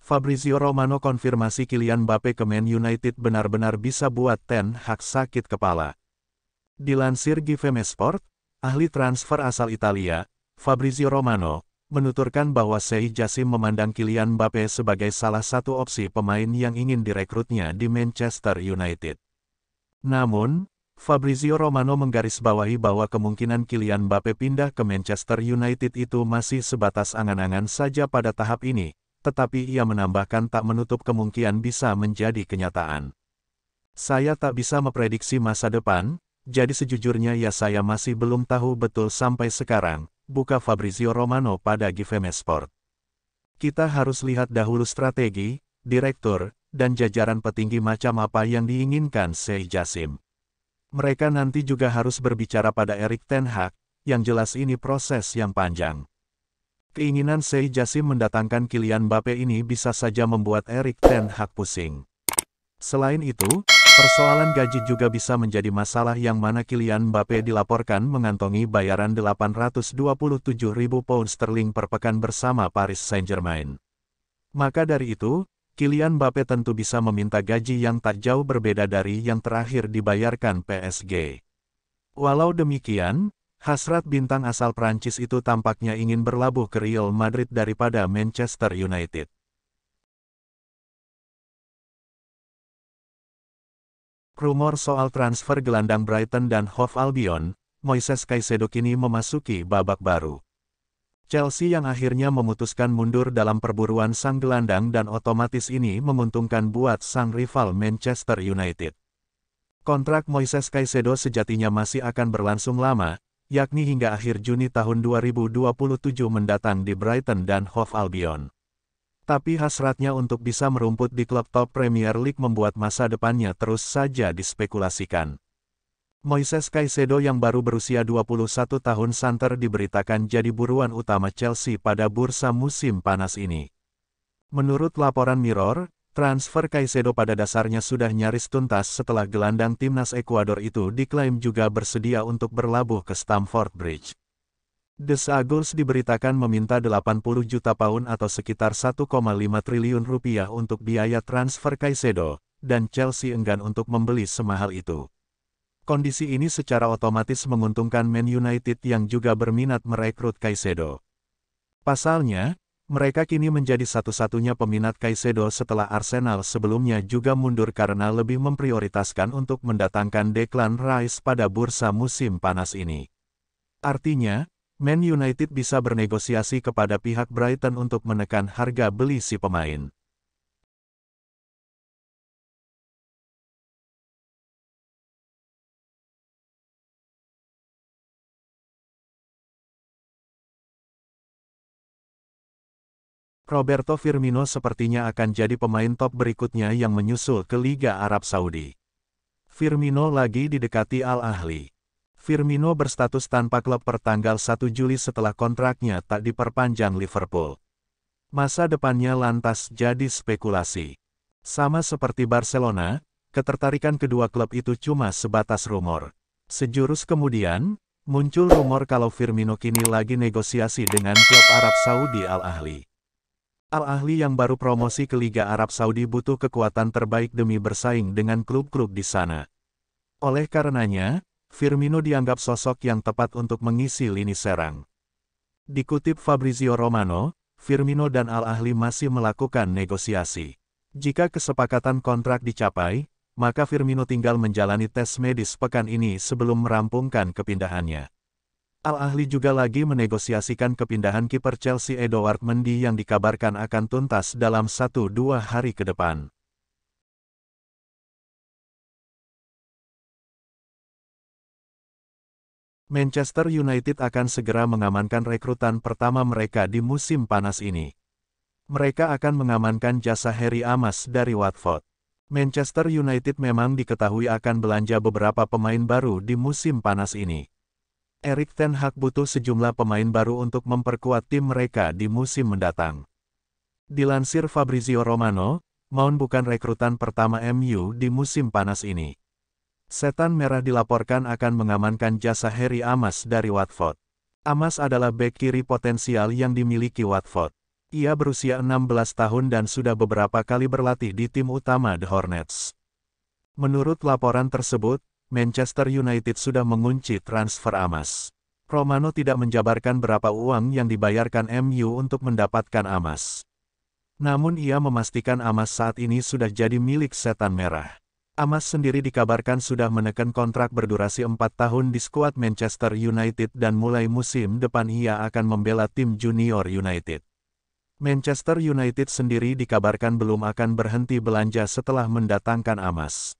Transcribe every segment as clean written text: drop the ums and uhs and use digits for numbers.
Fabrizio Romano konfirmasi Kylian Mbappe ke Man United benar-benar bisa buat Ten Hag sakit kepala. Dilansir GiveMeSport, ahli transfer asal Italia, Fabrizio Romano, menuturkan bahwa Sheikh Jassim memandang Kylian Mbappe sebagai salah satu opsi pemain yang ingin direkrutnya di Manchester United. Namun, Fabrizio Romano menggarisbawahi bahwa kemungkinan Kylian Mbappe pindah ke Manchester United itu masih sebatas angan-angan saja pada tahap ini, tetapi ia menambahkan tak menutup kemungkinan bisa menjadi kenyataan. Saya tak bisa memprediksi masa depan, jadi sejujurnya ya saya masih belum tahu betul sampai sekarang, buka Fabrizio Romano pada GiveMeSport. Kita harus lihat dahulu strategi, direktur, dan jajaran petinggi macam apa yang diinginkan Sheikh Jassim. Mereka nanti juga harus berbicara pada Erik ten Hag, yang jelas ini proses yang panjang. Keinginan Sheikh Jassim mendatangkan Kylian Mbappe ini bisa saja membuat Erik ten Hag pusing. Selain itu, persoalan gaji juga bisa menjadi masalah yang mana Kylian Mbappe dilaporkan mengantongi bayaran 827.000 pound sterling per pekan bersama Paris Saint-Germain. Maka dari itu, Kylian Mbappe tentu bisa meminta gaji yang tak jauh berbeda dari yang terakhir dibayarkan PSG. Walau demikian, hasrat bintang asal Prancis itu tampaknya ingin berlabuh ke Real Madrid daripada Manchester United. Rumor soal transfer gelandang Brighton dan Hove Albion, Moises Caicedo kini memasuki babak baru. Chelsea yang akhirnya memutuskan mundur dalam perburuan sang gelandang dan otomatis ini menguntungkan buat sang rival Manchester United. Kontrak Moises Caicedo sejatinya masih akan berlangsung lama, yakni hingga akhir Juni tahun 2027 mendatang di Brighton dan Hove Albion. Tapi hasratnya untuk bisa merumput di klub top Premier League membuat masa depannya terus saja dispekulasikan. Moises Caicedo yang baru berusia 21 tahun santer diberitakan jadi buruan utama Chelsea pada bursa musim panas ini. Menurut laporan Mirror, transfer Caicedo pada dasarnya sudah nyaris tuntas setelah gelandang timnas Ekuador itu diklaim juga bersedia untuk berlabuh ke Stamford Bridge. The Eagles diberitakan meminta 80 juta pound atau sekitar 1,5 triliun rupiah untuk biaya transfer Caicedo, dan Chelsea enggan untuk membeli semahal itu. Kondisi ini secara otomatis menguntungkan Man United yang juga berminat merekrut Caicedo. Pasalnya, mereka kini menjadi satu-satunya peminat Caicedo setelah Arsenal sebelumnya juga mundur karena lebih memprioritaskan untuk mendatangkan Declan Rice pada bursa musim panas ini. Artinya, Man United bisa bernegosiasi kepada pihak Brighton untuk menekan harga beli si pemain. Roberto Firmino sepertinya akan jadi pemain top berikutnya yang menyusul ke Liga Arab Saudi. Firmino lagi didekati Al Ahly. Firmino berstatus tanpa klub per tanggal 1 Juli setelah kontraknya tak diperpanjang Liverpool. Masa depannya lantas jadi spekulasi. Sama seperti Barcelona, ketertarikan kedua klub itu cuma sebatas rumor. Sejurus kemudian, muncul rumor kalau Firmino kini lagi negosiasi dengan klub Arab Saudi Al Ahly. Al Ahly yang baru promosi ke Liga Arab Saudi butuh kekuatan terbaik demi bersaing dengan klub-klub di sana. Oleh karenanya, Firmino dianggap sosok yang tepat untuk mengisi lini serang. Dikutip Fabrizio Romano, Firmino dan Al Ahly masih melakukan negosiasi. Jika kesepakatan kontrak dicapai, maka Firmino tinggal menjalani tes medis pekan ini sebelum merampungkan kepindahannya. Al Ahly juga lagi menegosiasikan kepindahan kiper Chelsea Edouard Mendy yang dikabarkan akan tuntas dalam 1-2 hari ke depan. Manchester United akan segera mengamankan rekrutan pertama mereka di musim panas ini. Mereka akan mengamankan jasa Harry Amas dari Watford. Manchester United memang diketahui akan belanja beberapa pemain baru di musim panas ini. Erik ten Hag butuh sejumlah pemain baru untuk memperkuat tim mereka di musim mendatang. Dilansir Fabrizio Romano, Mount bukan rekrutan pertama MU di musim panas ini. Setan Merah dilaporkan akan mengamankan jasa Harry Amas dari Watford. Amas adalah bek kiri potensial yang dimiliki Watford. Ia berusia 16 tahun dan sudah beberapa kali berlatih di tim utama The Hornets. Menurut laporan tersebut, Manchester United sudah mengunci transfer Amas. Romano tidak menjabarkan berapa uang yang dibayarkan MU untuk mendapatkan Amas. Namun ia memastikan Amas saat ini sudah jadi milik Setan Merah. Amas sendiri dikabarkan sudah menekan kontrak berdurasi 4 tahun di skuad Manchester United dan mulai musim depan ia akan membela tim Junior United. Manchester United sendiri dikabarkan belum akan berhenti belanja setelah mendatangkan Amas.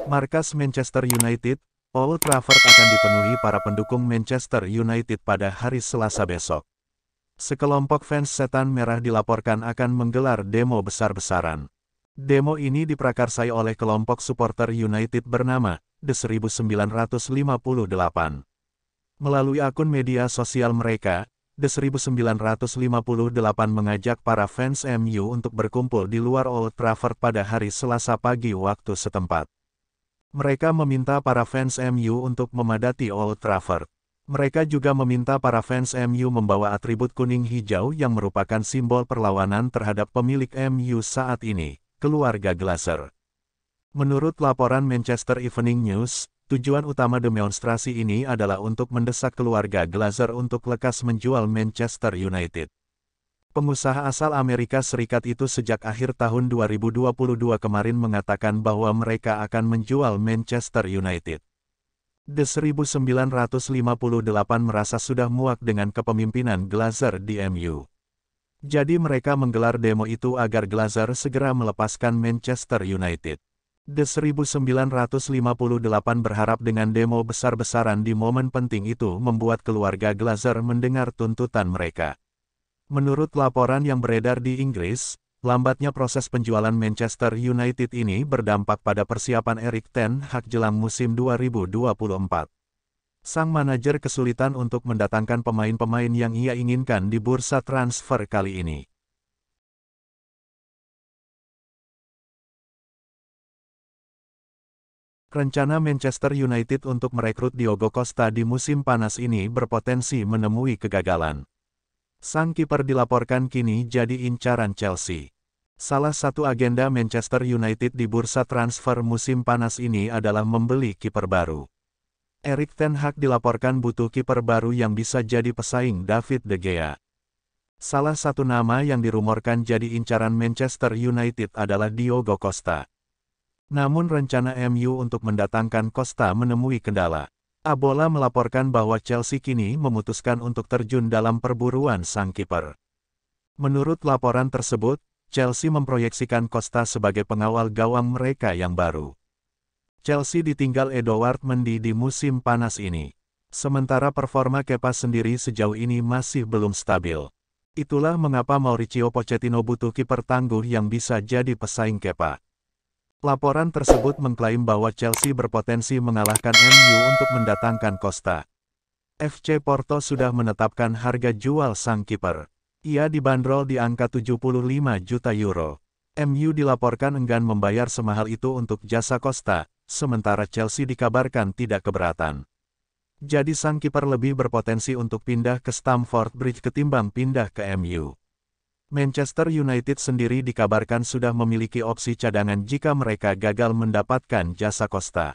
Markas Manchester United, Old Trafford akan dipenuhi para pendukung Manchester United pada hari Selasa besok. Sekelompok fans Setan Merah dilaporkan akan menggelar demo besar-besaran. Demo ini diprakarsai oleh kelompok supporter United bernama The 1958. Melalui akun media sosial mereka, The 1958 mengajak para fans MU untuk berkumpul di luar Old Trafford pada hari Selasa pagi waktu setempat. Mereka meminta para fans MU untuk memadati Old Trafford. Mereka juga meminta para fans MU membawa atribut kuning hijau yang merupakan simbol perlawanan terhadap pemilik MU saat ini, keluarga Glazer. Menurut laporan Manchester Evening News, tujuan utama demonstrasi ini adalah untuk mendesak keluarga Glazer untuk lekas menjual Manchester United. Pengusaha asal Amerika Serikat itu sejak akhir tahun 2022 kemarin mengatakan bahwa mereka akan menjual Manchester United. The 1958 merasa sudah muak dengan kepemimpinan Glazer di MU. Jadi mereka menggelar demo itu agar Glazer segera melepaskan Manchester United. The 1958 berharap dengan demo besar-besaran di momen penting itu membuat keluarga Glazer mendengar tuntutan mereka. Menurut laporan yang beredar di Inggris, lambatnya proses penjualan Manchester United ini berdampak pada persiapan Erik ten Hag jelang musim 2024. Sang manajer kesulitan untuk mendatangkan pemain-pemain yang ia inginkan di bursa transfer kali ini. Rencana Manchester United untuk merekrut Diogo Costa di musim panas ini berpotensi menemui kegagalan. Sang kiper dilaporkan kini jadi incaran Chelsea. Salah satu agenda Manchester United di bursa transfer musim panas ini adalah membeli kiper baru. Erik ten Hag dilaporkan butuh kiper baru yang bisa jadi pesaing David De Gea. Salah satu nama yang dirumorkan jadi incaran Manchester United adalah Diogo Costa. Namun rencana MU untuk mendatangkan Costa menemui kendala. Abola melaporkan bahwa Chelsea kini memutuskan untuk terjun dalam perburuan sang kiper. Menurut laporan tersebut, Chelsea memproyeksikan Costa sebagai pengawal gawang mereka yang baru. Chelsea ditinggal Edouard Mendy di musim panas ini. Sementara performa Kepa sendiri sejauh ini masih belum stabil. Itulah mengapa Mauricio Pochettino butuh kiper tangguh yang bisa jadi pesaing Kepa. Laporan tersebut mengklaim bahwa Chelsea berpotensi mengalahkan MU untuk mendatangkan Costa. FC Porto sudah menetapkan harga jual sang kiper. Ia dibanderol di angka 75 juta euro. MU dilaporkan enggan membayar semahal itu untuk jasa Costa, sementara Chelsea dikabarkan tidak keberatan. Jadi sang kiper lebih berpotensi untuk pindah ke Stamford Bridge ketimbang pindah ke MU. Manchester United sendiri dikabarkan sudah memiliki opsi cadangan jika mereka gagal mendapatkan jasa Costa.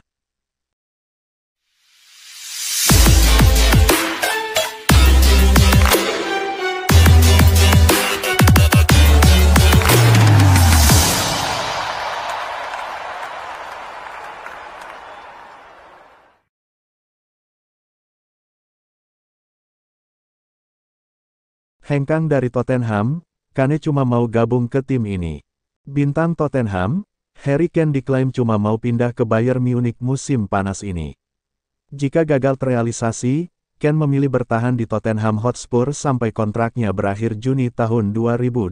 Hengkang dari Tottenham, Kane cuma mau gabung ke tim ini. Bintang Tottenham, Harry Kane diklaim cuma mau pindah ke Bayern Munich musim panas ini. Jika gagal terrealisasi, Kane memilih bertahan di Tottenham Hotspur sampai kontraknya berakhir Juni tahun 2024.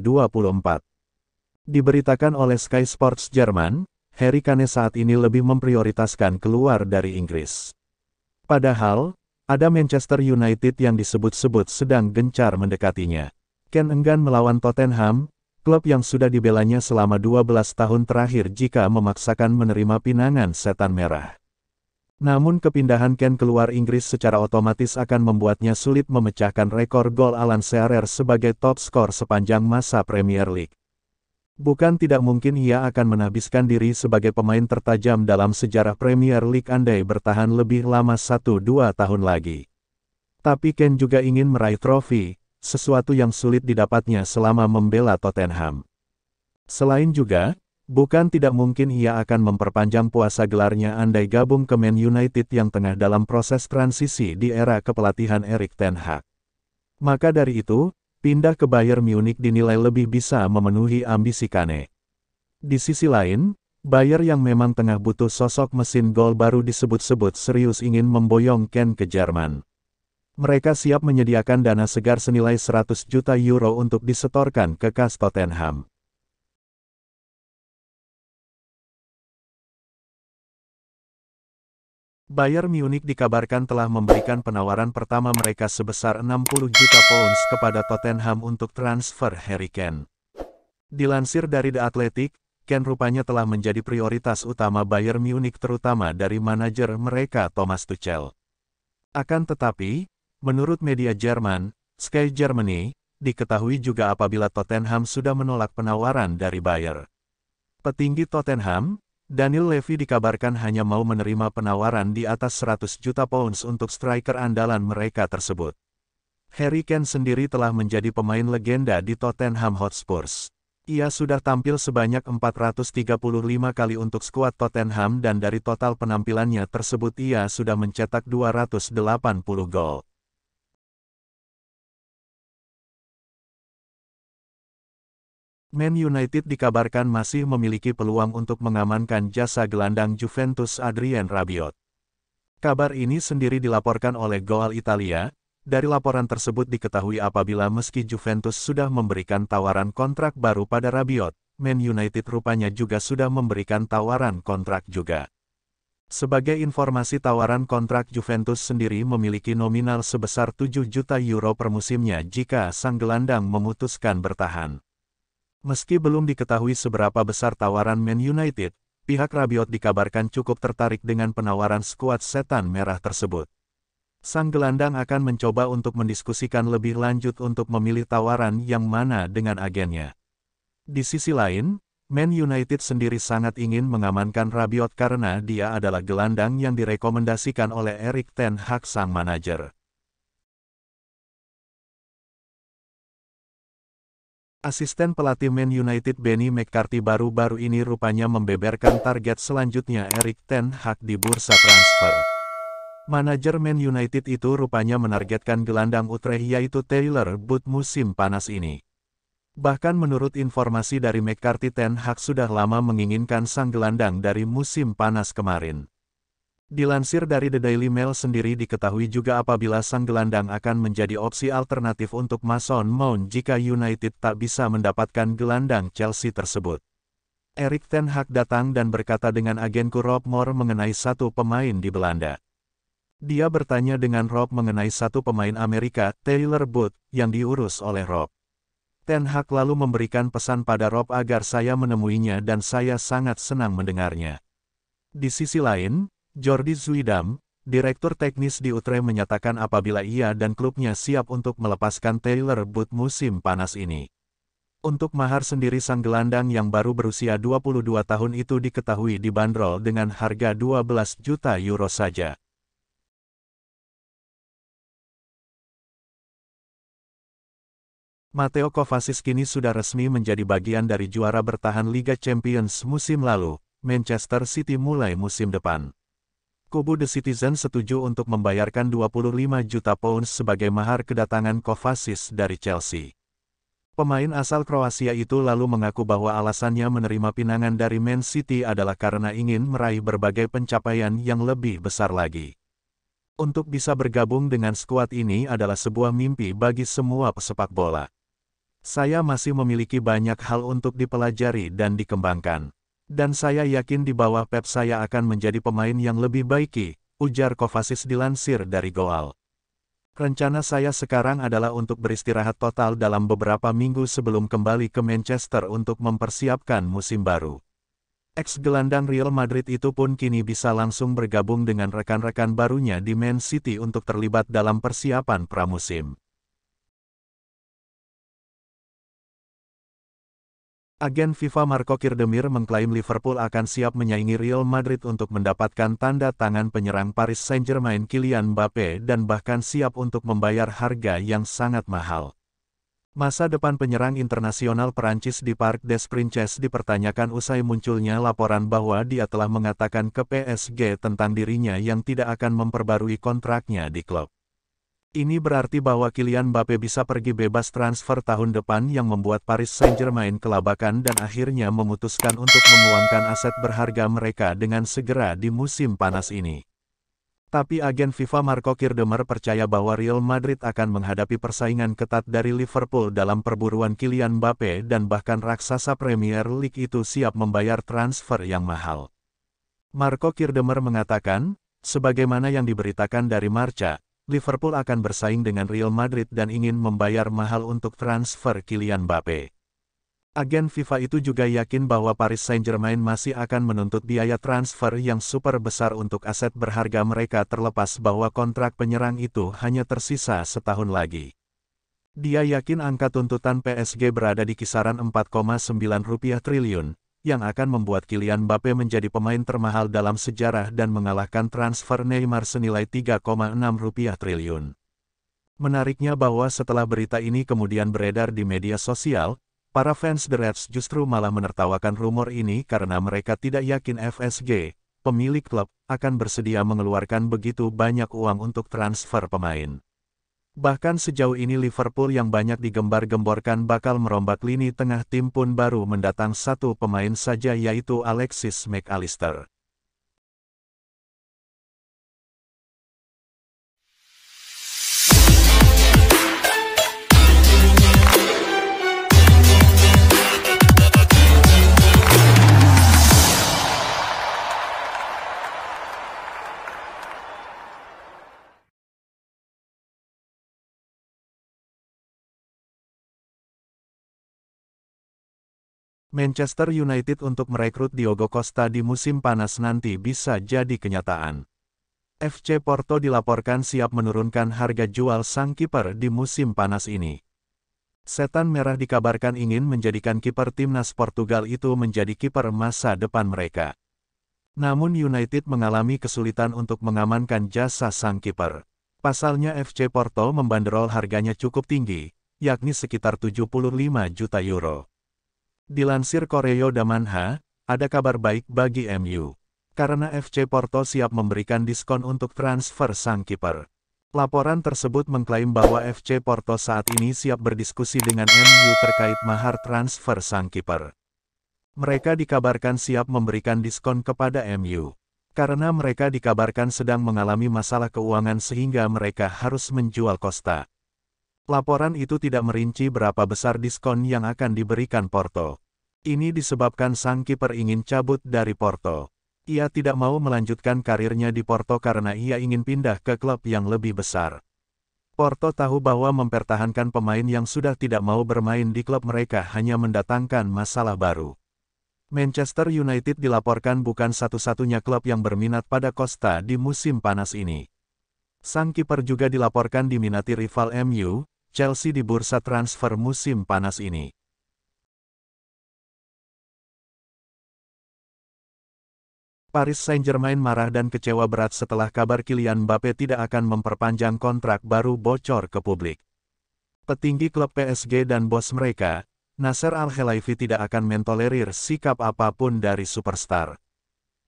Diberitakan oleh Sky Sports Jerman, Harry Kane saat ini lebih memprioritaskan keluar dari Inggris. Padahal, ada Manchester United yang disebut-sebut sedang gencar mendekatinya. Kane enggan melawan Tottenham, klub yang sudah dibelanya selama 12 tahun terakhir jika memaksakan menerima pinangan Setan Merah. Namun kepindahan Kane keluar Inggris secara otomatis akan membuatnya sulit memecahkan rekor gol Alan Shearer sebagai top skor sepanjang masa Premier League. Bukan tidak mungkin ia akan menghabiskan diri sebagai pemain tertajam dalam sejarah Premier League andai bertahan lebih lama 1-2 tahun lagi. Tapi Kane juga ingin meraih trofi, sesuatu yang sulit didapatnya selama membela Tottenham. Selain juga, bukan tidak mungkin ia akan memperpanjang puasa gelarnya andai gabung ke Man United yang tengah dalam proses transisi di era kepelatihan Erik ten Hag. Maka dari itu, pindah ke Bayern Munich dinilai lebih bisa memenuhi ambisi Kane. Di sisi lain, Bayern yang memang tengah butuh sosok mesin gol baru disebut-sebut serius ingin memboyong Kane ke Jerman. Mereka siap menyediakan dana segar senilai 100 juta euro untuk disetorkan ke kas Tottenham. Bayern Munich dikabarkan telah memberikan penawaran pertama mereka sebesar 60 juta pounds kepada Tottenham untuk transfer Harry Kane. Dilansir dari The Athletic, Kane rupanya telah menjadi prioritas utama Bayern Munich terutama dari manajer mereka Thomas Tuchel. Akan tetapi, menurut media Jerman, Sky Germany, diketahui juga apabila Tottenham sudah menolak penawaran dari Bayern. Petinggi Tottenham, Daniel Levy dikabarkan hanya mau menerima penawaran di atas 100 juta pounds untuk striker andalan mereka tersebut. Harry Kane sendiri telah menjadi pemain legenda di Tottenham Hotspur. Ia sudah tampil sebanyak 435 kali untuk skuad Tottenham dan dari total penampilannya tersebut ia sudah mencetak 280 gol. Man United dikabarkan masih memiliki peluang untuk mengamankan jasa gelandang Juventus Adrien Rabiot. Kabar ini sendiri dilaporkan oleh Goal Italia. Dari laporan tersebut diketahui apabila meski Juventus sudah memberikan tawaran kontrak baru pada Rabiot, Man United rupanya juga sudah memberikan tawaran kontrak juga. Sebagai informasi tawaran kontrak Juventus sendiri memiliki nominal sebesar 7 juta euro per musimnya jika sang gelandang memutuskan bertahan. Meski belum diketahui seberapa besar tawaran Man United, pihak Rabiot dikabarkan cukup tertarik dengan penawaran skuad setan merah tersebut. Sang gelandang akan mencoba untuk mendiskusikan lebih lanjut untuk memilih tawaran yang mana dengan agennya. Di sisi lain, Man United sendiri sangat ingin mengamankan Rabiot karena dia adalah gelandang yang direkomendasikan oleh Erik ten Hag sang manajer. Asisten pelatih Man United Benny McCarthy baru-baru ini rupanya membeberkan target selanjutnya Erik ten Hag di bursa transfer. Manajer Man United itu rupanya menargetkan gelandang Utrecht yaitu Taylor Booth musim panas ini. Bahkan menurut informasi dari McCarthy, ten Hag sudah lama menginginkan sang gelandang dari musim panas kemarin. Dilansir dari The Daily Mail sendiri diketahui juga apabila sang gelandang akan menjadi opsi alternatif untuk Mason Mount jika United tak bisa mendapatkan gelandang Chelsea tersebut. Erik ten Hag datang dan berkata dengan agenku Rob Moore mengenai satu pemain di Belanda. Dia bertanya dengan Rob mengenai satu pemain Amerika, Taylor Booth, yang diurus oleh Rob. Ten Hag lalu memberikan pesan pada Rob agar saya menemuinya dan saya sangat senang mendengarnya. Di sisi lain, Jordi Zuidam, direktur teknis di Utrecht menyatakan apabila ia dan klubnya siap untuk melepaskan Taylor Booth musim panas ini. Untuk mahar sendiri sang gelandang yang baru berusia 22 tahun itu diketahui dibanderol dengan harga 12 juta euro saja. Mateo Kovacic kini sudah resmi menjadi bagian dari juara bertahan Liga Champions musim lalu, Manchester City mulai musim depan. Kubu The Citizen setuju untuk membayarkan 25 juta pounds sebagai mahar kedatangan Kovacic dari Chelsea. Pemain asal Kroasia itu lalu mengaku bahwa alasannya menerima pinangan dari Man City adalah karena ingin meraih berbagai pencapaian yang lebih besar lagi. Untuk bisa bergabung dengan skuad ini adalah sebuah mimpi bagi semua pesepak bola. Saya masih memiliki banyak hal untuk dipelajari dan dikembangkan. Dan saya yakin di bawah Pep saya akan menjadi pemain yang lebih baik, ujar Kovacic dilansir dari Goal. Rencana saya sekarang adalah untuk beristirahat total dalam beberapa minggu sebelum kembali ke Manchester untuk mempersiapkan musim baru. Ex-gelandang Real Madrid itu pun kini bisa langsung bergabung dengan rekan-rekan barunya di Man City untuk terlibat dalam persiapan pramusim. Agen FIFA Marco Kirdemir mengklaim Liverpool akan siap menyaingi Real Madrid untuk mendapatkan tanda tangan penyerang Paris Saint-Germain Kylian Mbappé dan bahkan siap untuk membayar harga yang sangat mahal. Masa depan penyerang internasional Perancis di Parc des Princes dipertanyakan usai munculnya laporan bahwa dia telah mengatakan ke PSG tentang dirinya yang tidak akan memperbarui kontraknya di klub. Ini berarti bahwa Kylian Mbappé bisa pergi bebas transfer tahun depan yang membuat Paris Saint-Germain kelabakan dan akhirnya memutuskan untuk menguangkan aset berharga mereka dengan segera di musim panas ini. Tapi agen FIFA Marco Kirdemir percaya bahwa Real Madrid akan menghadapi persaingan ketat dari Liverpool dalam perburuan Kylian Mbappé dan bahkan raksasa Premier League itu siap membayar transfer yang mahal. Marco Kirdemir mengatakan, sebagaimana yang diberitakan dari Marca, Liverpool akan bersaing dengan Real Madrid dan ingin membayar mahal untuk transfer Kylian Mbappé. Agen FIFA itu juga yakin bahwa Paris Saint-Germain masih akan menuntut biaya transfer yang super besar untuk aset berharga mereka terlepas bahwa kontrak penyerang itu hanya tersisa setahun lagi. Dia yakin angka tuntutan PSG berada di kisaran 4,9 triliun, yang akan membuat Kylian Mbappé menjadi pemain termahal dalam sejarah dan mengalahkan transfer Neymar senilai 3,6 triliun. Menariknya bahwa setelah berita ini kemudian beredar di media sosial, para fans The Reds justru malah menertawakan rumor ini karena mereka tidak yakin PSG, pemilik klub, akan bersedia mengeluarkan begitu banyak uang untuk transfer pemain. Bahkan sejauh ini Liverpool yang banyak digembar-gemborkan bakal merombak lini tengah tim pun baru mendatang satu pemain saja yaitu Alexis Mac Allister. Manchester United untuk merekrut Diogo Costa di musim panas nanti bisa jadi kenyataan. FC Porto dilaporkan siap menurunkan harga jual sang kiper di musim panas ini. Setan Merah dikabarkan ingin menjadikan kiper timnas Portugal itu menjadi kiper masa depan mereka. Namun United mengalami kesulitan untuk mengamankan jasa sang kiper. Pasalnya FC Porto membanderol harganya cukup tinggi, yakni sekitar 75 juta euro. Dilansir Koreo Damanha, ada kabar baik bagi MU. Karena FC Porto siap memberikan diskon untuk transfer sang kiper. Laporan tersebut mengklaim bahwa FC Porto saat ini siap berdiskusi dengan MU terkait mahar transfer sang kiper. Mereka dikabarkan siap memberikan diskon kepada MU. Karena mereka dikabarkan sedang mengalami masalah keuangan sehingga mereka harus menjual Costa. Laporan itu tidak merinci berapa besar diskon yang akan diberikan Porto. Ini disebabkan sang kiper ingin cabut dari Porto. Ia tidak mau melanjutkan karirnya di Porto karena ia ingin pindah ke klub yang lebih besar. Porto tahu bahwa mempertahankan pemain yang sudah tidak mau bermain di klub mereka hanya mendatangkan masalah baru. Manchester United dilaporkan bukan satu-satunya klub yang berminat pada Costa di musim panas ini. Sang kiper juga dilaporkan diminati rival MU, Chelsea di bursa transfer musim panas ini. Paris Saint-Germain marah dan kecewa berat setelah kabar Kylian Mbappé tidak akan memperpanjang kontrak baru bocor ke publik. Petinggi klub PSG dan bos mereka, Nasser Al-Khelaifi tidak akan mentolerir sikap apapun dari superstar.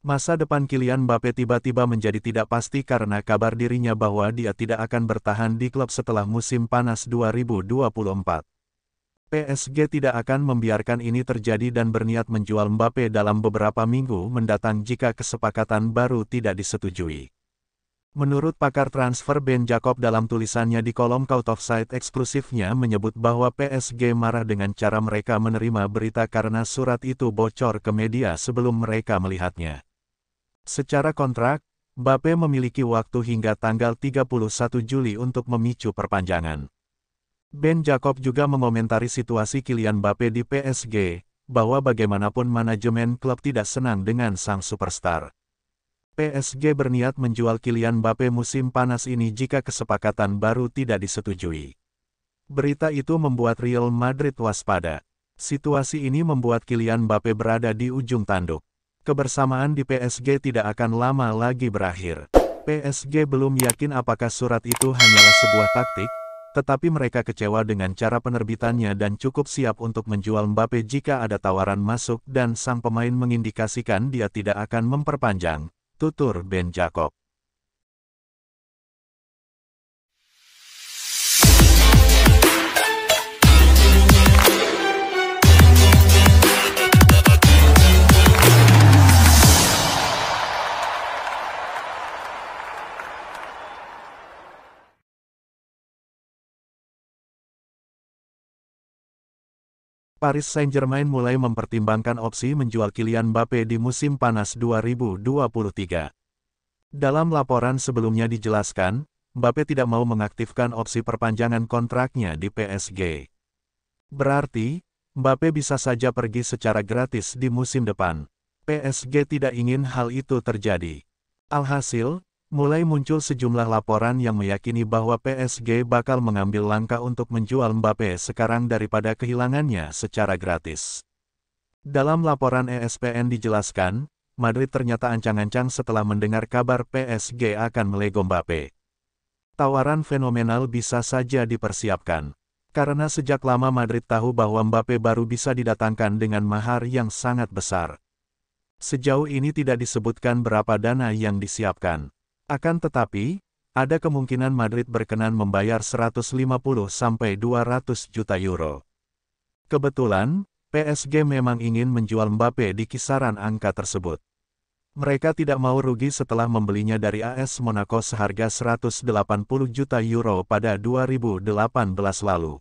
Masa depan Kylian Mbappé tiba-tiba menjadi tidak pasti karena kabar dirinya bahwa dia tidak akan bertahan di klub setelah musim panas 2024. PSG tidak akan membiarkan ini terjadi dan berniat menjual Mbappé dalam beberapa minggu mendatang jika kesepakatan baru tidak disetujui. Menurut pakar transfer Ben Jacob dalam tulisannya di kolom Out of Sight eksklusifnya menyebut bahwa PSG marah dengan cara mereka menerima berita karena surat itu bocor ke media sebelum mereka melihatnya. Secara kontrak, Mbappé memiliki waktu hingga tanggal 31 Juli untuk memicu perpanjangan. Ben Jacob juga mengomentari situasi Kylian Mbappé di PSG. bahwa bagaimanapun manajemen klub tidak senang dengan sang superstar. PSG berniat menjual Kylian Mbappe musim panas ini jika kesepakatan baru tidak disetujui. Berita itu membuat Real Madrid waspada. Situasi ini membuat Kylian Mbappe berada di ujung tanduk. Kebersamaan di PSG tidak akan lama lagi berakhir. PSG belum yakin apakah surat itu hanyalah sebuah taktik, tetapi mereka kecewa dengan cara penerbitannya dan cukup siap untuk menjual Mbappe jika ada tawaran masuk dan sang pemain mengindikasikan dia tidak akan memperpanjang, tutur Ben Jacob. Paris Saint-Germain mulai mempertimbangkan opsi menjual Kylian Mbappe di musim panas 2023. Dalam laporan sebelumnya dijelaskan, Mbappe tidak mau mengaktifkan opsi perpanjangan kontraknya di PSG. Berarti, Mbappe bisa saja pergi secara gratis di musim depan. PSG tidak ingin hal itu terjadi. Alhasil, mulai muncul sejumlah laporan yang meyakini bahwa PSG bakal mengambil langkah untuk menjual Mbappe sekarang daripada kehilangannya secara gratis. Dalam laporan ESPN dijelaskan, Madrid ternyata ancang-ancang setelah mendengar kabar PSG akan melego Mbappe. Tawaran fenomenal bisa saja dipersiapkan. Karena sejak lama Madrid tahu bahwa Mbappe baru bisa didatangkan dengan mahar yang sangat besar. Sejauh ini tidak disebutkan berapa dana yang disiapkan. Akan tetapi, ada kemungkinan Madrid berkenan membayar 150–200 juta euro. Kebetulan, PSG memang ingin menjual Mbappe di kisaran angka tersebut. Mereka tidak mau rugi setelah membelinya dari AS Monaco seharga 180 juta euro pada 2018 lalu.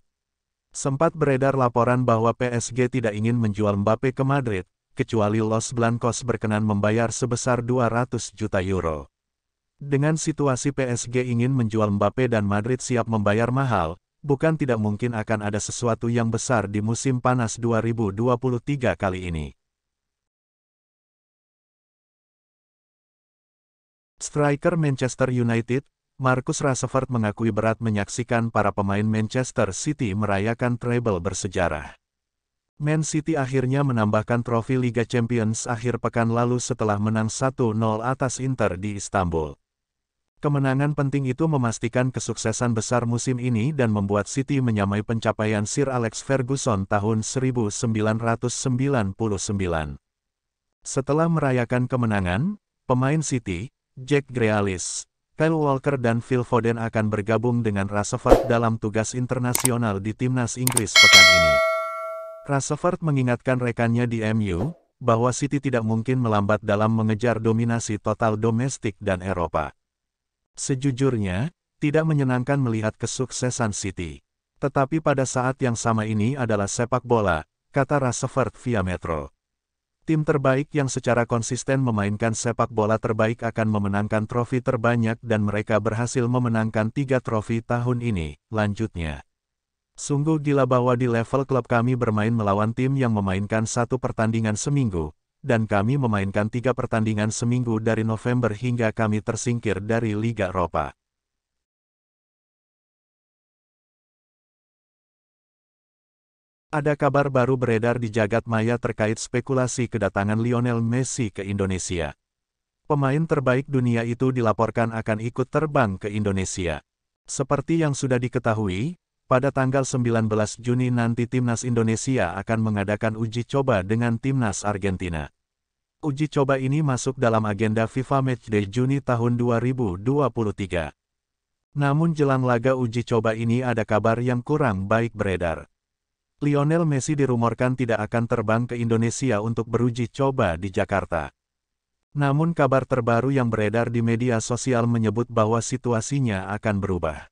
Sempat beredar laporan bahwa PSG tidak ingin menjual Mbappe ke Madrid, kecuali Los Blancos berkenan membayar sebesar 200 juta euro. Dengan situasi PSG ingin menjual Mbappe dan Madrid siap membayar mahal, bukan tidak mungkin akan ada sesuatu yang besar di musim panas 2023 kali ini. Striker Manchester United, Marcus Rashford mengakui berat menyaksikan para pemain Manchester City merayakan treble bersejarah. Man City akhirnya menambahkan trofi Liga Champions akhir pekan lalu setelah menang 1-0 atas Inter di Istanbul. Kemenangan penting itu memastikan kesuksesan besar musim ini dan membuat City menyamai pencapaian Sir Alex Ferguson tahun 1999. Setelah merayakan kemenangan, pemain City, Jack Grealish, Kyle Walker dan Phil Foden akan bergabung dengan Rashford dalam tugas internasional di timnas Inggris pekan ini. Rashford mengingatkan rekannya di MU, bahwa City tidak mungkin melambat dalam mengejar dominasi total domestik dan Eropa. Sejujurnya, tidak menyenangkan melihat kesuksesan City. Tetapi pada saat yang sama ini adalah sepak bola, kata Rashford via Metro. Tim terbaik yang secara konsisten memainkan sepak bola terbaik akan memenangkan trofi terbanyak dan mereka berhasil memenangkan 3 trofi tahun ini, lanjutnya. Sungguh gila bahwa di level klub kami bermain melawan tim yang memainkan 1 pertandingan seminggu, dan kami memainkan 3 pertandingan seminggu dari November hingga kami tersingkir dari Liga Eropa. Ada kabar baru beredar di jagat maya terkait spekulasi kedatangan Lionel Messi ke Indonesia. Pemain terbaik dunia itu dilaporkan akan ikut terbang ke Indonesia. Seperti yang sudah diketahui, pada tanggal 19 Juni nanti Timnas Indonesia akan mengadakan uji coba dengan Timnas Argentina. Uji coba ini masuk dalam agenda FIFA Matchday Juni tahun 2023. Namun jelang laga uji coba ini ada kabar yang kurang baik beredar. Lionel Messi dirumorkan tidak akan terbang ke Indonesia untuk beruji coba di Jakarta. Namun kabar terbaru yang beredar di media sosial menyebut bahwa situasinya akan berubah.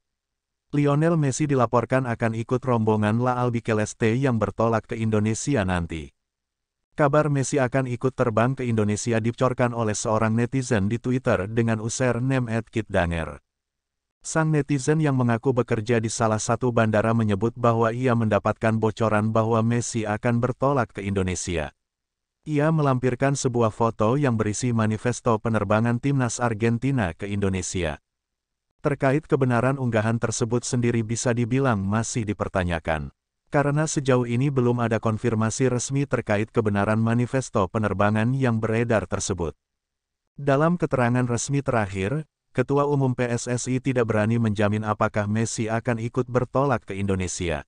Lionel Messi dilaporkan akan ikut rombongan La Albiceleste yang bertolak ke Indonesia nanti. Kabar Messi akan ikut terbang ke Indonesia dibocorkan oleh seorang netizen di Twitter dengan username @kitdanger. Sang netizen yang mengaku bekerja di salah satu bandara menyebut bahwa ia mendapatkan bocoran bahwa Messi akan bertolak ke Indonesia. Ia melampirkan sebuah foto yang berisi manifesto penerbangan timnas Argentina ke Indonesia. Terkait kebenaran unggahan tersebut sendiri bisa dibilang masih dipertanyakan. Karena sejauh ini belum ada konfirmasi resmi terkait kebenaran manifesto penerbangan yang beredar tersebut. Dalam keterangan resmi terakhir, Ketua Umum PSSI tidak berani menjamin apakah Messi akan ikut bertolak ke Indonesia.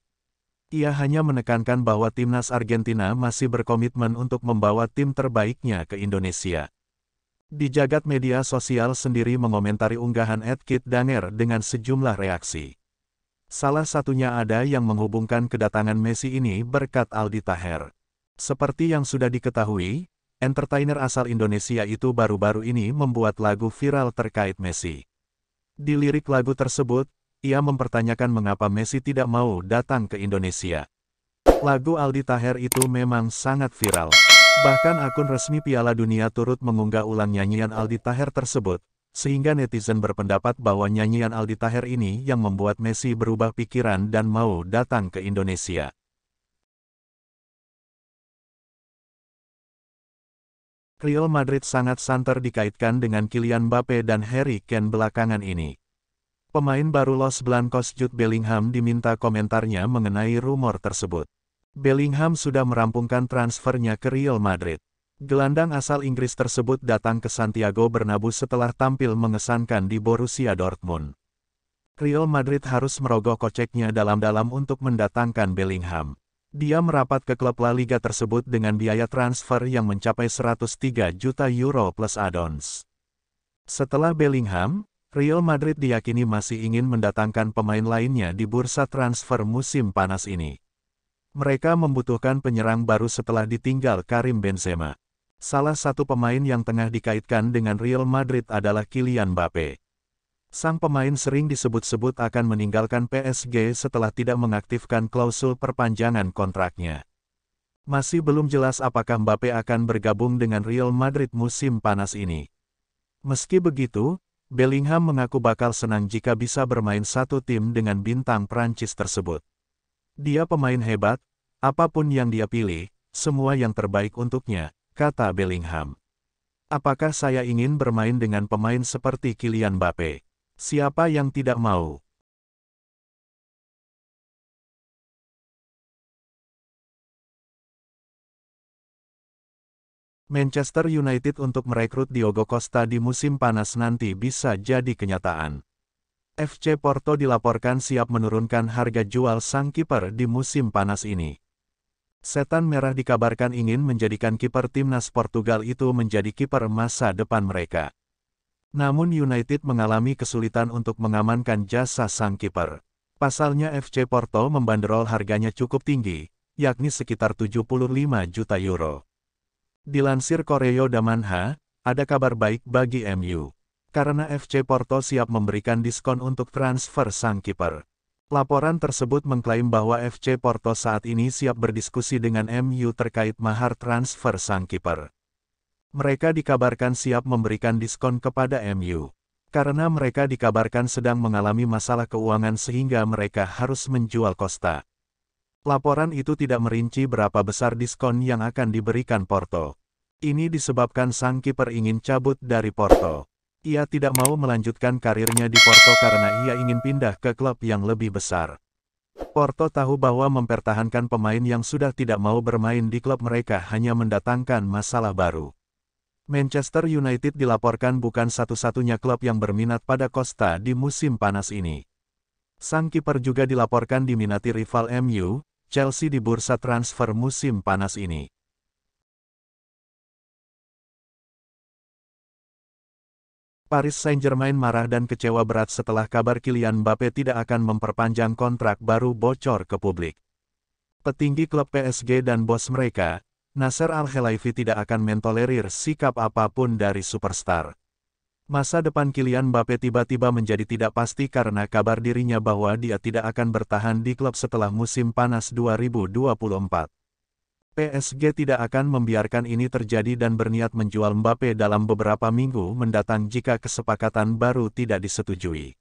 Ia hanya menekankan bahwa timnas Argentina masih berkomitmen untuk membawa tim terbaiknya ke Indonesia. Di jagat media sosial sendiri mengomentari unggahan @kitdaner dengan sejumlah reaksi. Salah satunya ada yang menghubungkan kedatangan Messi ini berkat Aldi Taher. Seperti yang sudah diketahui, entertainer asal Indonesia itu baru-baru ini membuat lagu viral terkait Messi. Di lirik lagu tersebut, ia mempertanyakan mengapa Messi tidak mau datang ke Indonesia. Lagu Aldi Taher itu memang sangat viral. Bahkan akun resmi Piala Dunia turut mengunggah ulang nyanyian Aldi Taher tersebut, sehingga netizen berpendapat bahwa nyanyian Aldi Taher ini yang membuat Messi berubah pikiran dan mau datang ke Indonesia. Real Madrid sangat santer dikaitkan dengan Kylian Mbappe dan Harry Kane belakangan ini. Pemain baru Los Blancos Jude Bellingham diminta komentarnya mengenai rumor tersebut. Bellingham sudah merampungkan transfernya ke Real Madrid. Gelandang asal Inggris tersebut datang ke Santiago Bernabeu setelah tampil mengesankan di Borussia Dortmund. Real Madrid harus merogoh koceknya dalam-dalam untuk mendatangkan Bellingham. Dia merapat ke klub La Liga tersebut dengan biaya transfer yang mencapai 103 juta euro plus add-ons. Setelah Bellingham, Real Madrid diyakini masih ingin mendatangkan pemain lainnya di bursa transfer musim panas ini. Mereka membutuhkan penyerang baru setelah ditinggal Karim Benzema. Salah satu pemain yang tengah dikaitkan dengan Real Madrid adalah Kylian Mbappe. Sang pemain sering disebut-sebut akan meninggalkan PSG setelah tidak mengaktifkan klausul perpanjangan kontraknya. Masih belum jelas apakah Mbappe akan bergabung dengan Real Madrid musim panas ini. Meski begitu, Bellingham mengaku bakal senang jika bisa bermain satu tim dengan bintang Prancis tersebut. Dia pemain hebat, apapun yang dia pilih, semua yang terbaik untuknya, kata Bellingham. Apakah saya ingin bermain dengan pemain seperti Kylian Mbappe? Siapa yang tidak mau? Manchester United untuk merekrut Diogo Costa di musim panas nanti bisa jadi kenyataan. FC Porto dilaporkan siap menurunkan harga jual sang kiper di musim panas ini. Setan Merah dikabarkan ingin menjadikan kiper timnas Portugal itu menjadi kiper masa depan mereka. Namun United mengalami kesulitan untuk mengamankan jasa sang kiper. Pasalnya FC Porto membanderol harganya cukup tinggi, yakni sekitar 75 juta euro. Dilansir Koreo Damanha, ada kabar baik bagi MU. Karena FC Porto siap memberikan diskon untuk transfer sang kiper. Laporan tersebut mengklaim bahwa FC Porto saat ini siap berdiskusi dengan MU terkait mahar transfer sang kiper. Mereka dikabarkan siap memberikan diskon kepada MU. Karena mereka dikabarkan sedang mengalami masalah keuangan sehingga mereka harus menjual Costa. Laporan itu tidak merinci berapa besar diskon yang akan diberikan Porto. Ini disebabkan sang kiper ingin cabut dari Porto. Ia tidak mau melanjutkan karirnya di Porto karena ia ingin pindah ke klub yang lebih besar. Porto tahu bahwa mempertahankan pemain yang sudah tidak mau bermain di klub mereka hanya mendatangkan masalah baru. Manchester United dilaporkan bukan satu-satunya klub yang berminat pada Costa di musim panas ini. Sang kiper juga dilaporkan diminati rival MU, Chelsea di bursa transfer musim panas ini. Paris Saint-Germain marah dan kecewa berat setelah kabar Kylian Mbappe tidak akan memperpanjang kontrak baru bocor ke publik. Petinggi klub PSG dan bos mereka, Nasser Al-Khelaifi tidak akan mentolerir sikap apapun dari superstar. Masa depan Kylian Mbappe tiba-tiba menjadi tidak pasti karena kabar dirinya bahwa dia tidak akan bertahan di klub setelah musim panas 2024. PSG tidak akan membiarkan ini terjadi dan berniat menjual Mbappe dalam beberapa minggu mendatang jika kesepakatan baru tidak disetujui.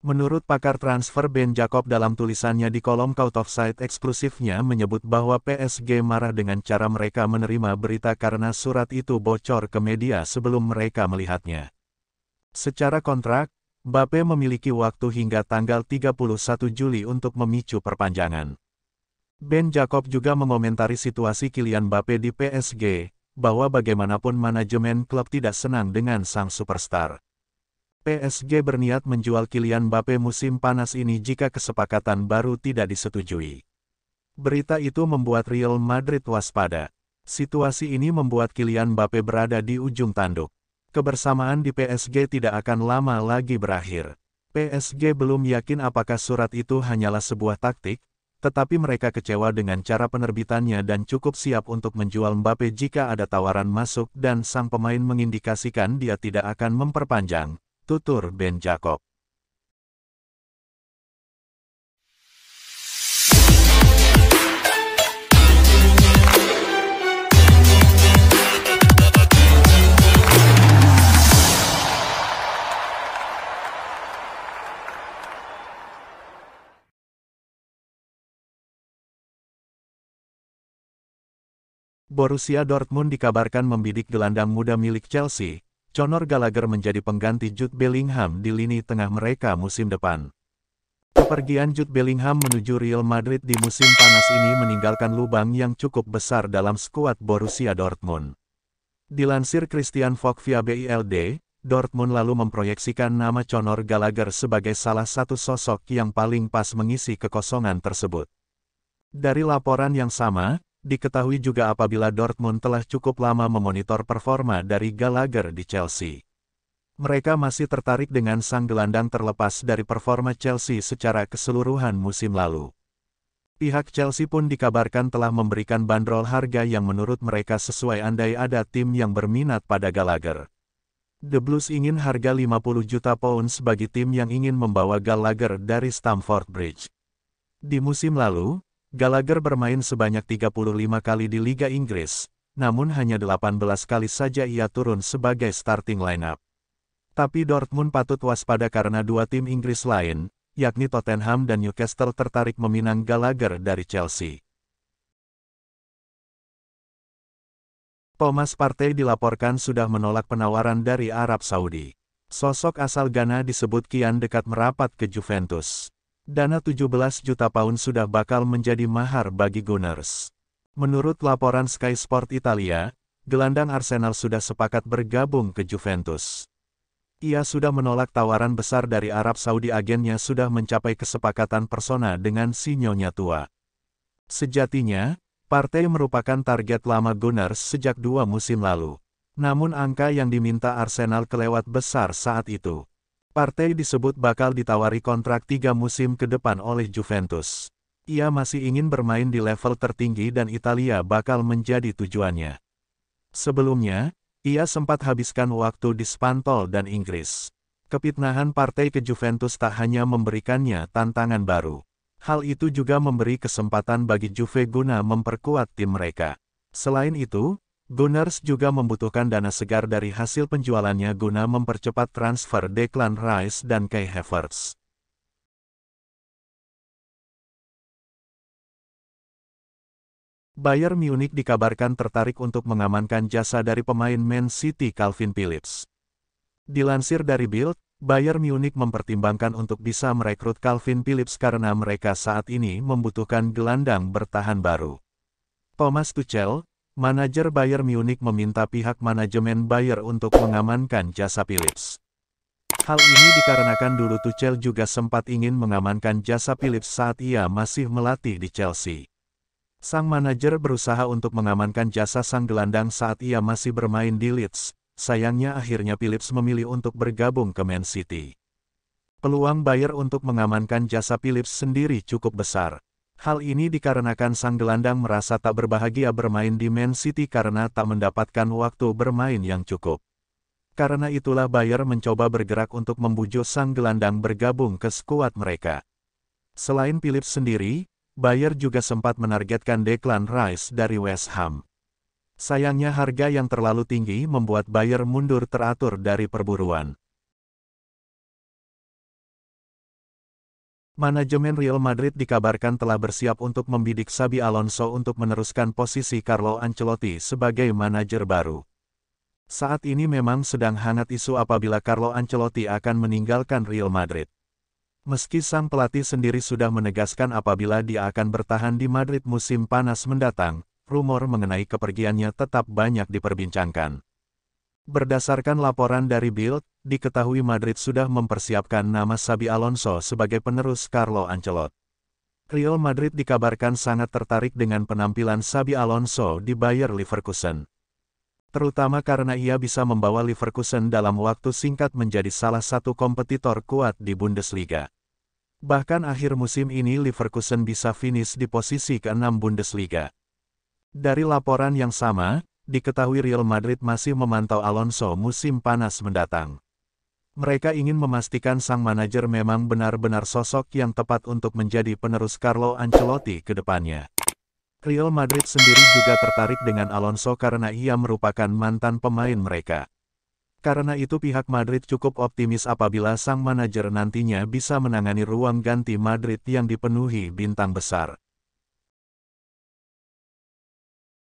Menurut pakar transfer Ben Jacob dalam tulisannya di kolom Out of Sight eksklusifnya menyebut bahwa PSG marah dengan cara mereka menerima berita karena surat itu bocor ke media sebelum mereka melihatnya. Secara kontrak, Mbappe memiliki waktu hingga tanggal 31 Juli untuk memicu perpanjangan. Ben Jacob juga mengomentari situasi Kylian Mbappe di PSG, bahwa bagaimanapun manajemen klub tidak senang dengan sang superstar. PSG berniat menjual Kylian Mbappe musim panas ini jika kesepakatan baru tidak disetujui. Berita itu membuat Real Madrid waspada. Situasi ini membuat Kylian Mbappe berada di ujung tanduk. Kebersamaan di PSG tidak akan lama lagi berakhir. PSG belum yakin apakah surat itu hanyalah sebuah taktik, tetapi mereka kecewa dengan cara penerbitannya dan cukup siap untuk menjual Mbappe jika ada tawaran masuk dan sang pemain mengindikasikan dia tidak akan memperpanjang, tutur Ben Jacob. Borussia Dortmund dikabarkan membidik gelandang muda milik Chelsea, Conor Gallagher menjadi pengganti Jude Bellingham di lini tengah mereka musim depan. Kepergian Jude Bellingham menuju Real Madrid di musim panas ini meninggalkan lubang yang cukup besar dalam skuad Borussia Dortmund. Dilansir Christian Falk via BILD, Dortmund lalu memproyeksikan nama Conor Gallagher sebagai salah satu sosok yang paling pas mengisi kekosongan tersebut. Dari laporan yang sama, diketahui juga apabila Dortmund telah cukup lama memonitor performa dari Gallagher di Chelsea. Mereka masih tertarik dengan sang gelandang terlepas dari performa Chelsea secara keseluruhan musim lalu. Pihak Chelsea pun dikabarkan telah memberikan bandrol harga yang menurut mereka sesuai andai ada tim yang berminat pada Gallagher. The Blues ingin harga 50 juta pounds bagi tim yang ingin membawa Gallagher dari Stamford Bridge. Di musim lalu, Gallagher bermain sebanyak 35 kali di Liga Inggris, namun hanya 18 kali saja ia turun sebagai starting lineup. Tapi Dortmund patut waspada karena dua tim Inggris lain, yakni Tottenham dan Newcastle tertarik meminang Gallagher dari Chelsea. Thomas Partey dilaporkan sudah menolak penawaran dari Arab Saudi. Sosok asal Ghana disebut kian dekat merapat ke Juventus. Dana 17 juta pound sudah bakal menjadi mahar bagi Gunners. Menurut laporan Sky Sport Italia, gelandang Arsenal sudah sepakat bergabung ke Juventus. Ia sudah menolak tawaran besar dari Arab Saudi. Agennya sudah mencapai kesepakatan persona dengan si Nyonya tua. Sejatinya, Partey merupakan target lama Gunners sejak 2 musim lalu. Namun angka yang diminta Arsenal kelewat besar saat itu. Partey disebut bakal ditawari kontrak 3 musim ke depan oleh Juventus. Ia masih ingin bermain di level tertinggi dan Italia bakal menjadi tujuannya. Sebelumnya, ia sempat habiskan waktu di Spanyol dan Inggris. Kepindahan Partey ke Juventus tak hanya memberikannya tantangan baru. Hal itu juga memberi kesempatan bagi Juve guna memperkuat tim mereka. Selain itu, Gunners juga membutuhkan dana segar dari hasil penjualannya guna mempercepat transfer Declan Rice dan Kai Havertz. Bayern Munich dikabarkan tertarik untuk mengamankan jasa dari pemain Man City Calvin Phillips. Dilansir dari Bild, Bayern Munich mempertimbangkan untuk bisa merekrut Calvin Phillips karena mereka saat ini membutuhkan gelandang bertahan baru. Thomas Tuchel, manajer Bayern Munich, meminta pihak manajemen Bayern untuk mengamankan jasa Phillips. Hal ini dikarenakan dulu Tuchel juga sempat ingin mengamankan jasa Phillips saat ia masih melatih di Chelsea. Sang manajer berusaha untuk mengamankan jasa sang gelandang saat ia masih bermain di Leeds. Sayangnya akhirnya Phillips memilih untuk bergabung ke Man City. Peluang Bayern untuk mengamankan jasa Phillips sendiri cukup besar. Hal ini dikarenakan sang gelandang merasa tak berbahagia bermain di Man City karena tak mendapatkan waktu bermain yang cukup. Karena itulah Bayern mencoba bergerak untuk membujuk sang gelandang bergabung ke skuad mereka. Selain Phillips sendiri, Bayern juga sempat menargetkan Declan Rice dari West Ham. Sayangnya harga yang terlalu tinggi membuat Bayern mundur teratur dari perburuan. Manajemen Real Madrid dikabarkan telah bersiap untuk membidik Xabi Alonso untuk meneruskan posisi Carlo Ancelotti sebagai manajer baru. Saat ini memang sedang hangat isu apabila Carlo Ancelotti akan meninggalkan Real Madrid. Meski sang pelatih sendiri sudah menegaskan apabila dia akan bertahan di Madrid musim panas mendatang, rumor mengenai kepergiannya tetap banyak diperbincangkan. Berdasarkan laporan dari Bild, diketahui Madrid sudah mempersiapkan nama Xabi Alonso sebagai penerus Carlo Ancelotti. Real Madrid dikabarkan sangat tertarik dengan penampilan Xabi Alonso di Bayer Leverkusen. Terutama karena ia bisa membawa Leverkusen dalam waktu singkat menjadi salah satu kompetitor kuat di Bundesliga. Bahkan akhir musim ini Leverkusen bisa finish di posisi ke-6 Bundesliga. Dari laporan yang sama, diketahui Real Madrid masih memantau Alonso musim panas mendatang. Mereka ingin memastikan sang manajer memang benar-benar sosok yang tepat untuk menjadi penerus Carlo Ancelotti ke depannya. Real Madrid sendiri juga tertarik dengan Alonso karena ia merupakan mantan pemain mereka. Karena itu pihak Madrid cukup optimis apabila sang manajer nantinya bisa menangani ruang ganti Madrid yang dipenuhi bintang besar.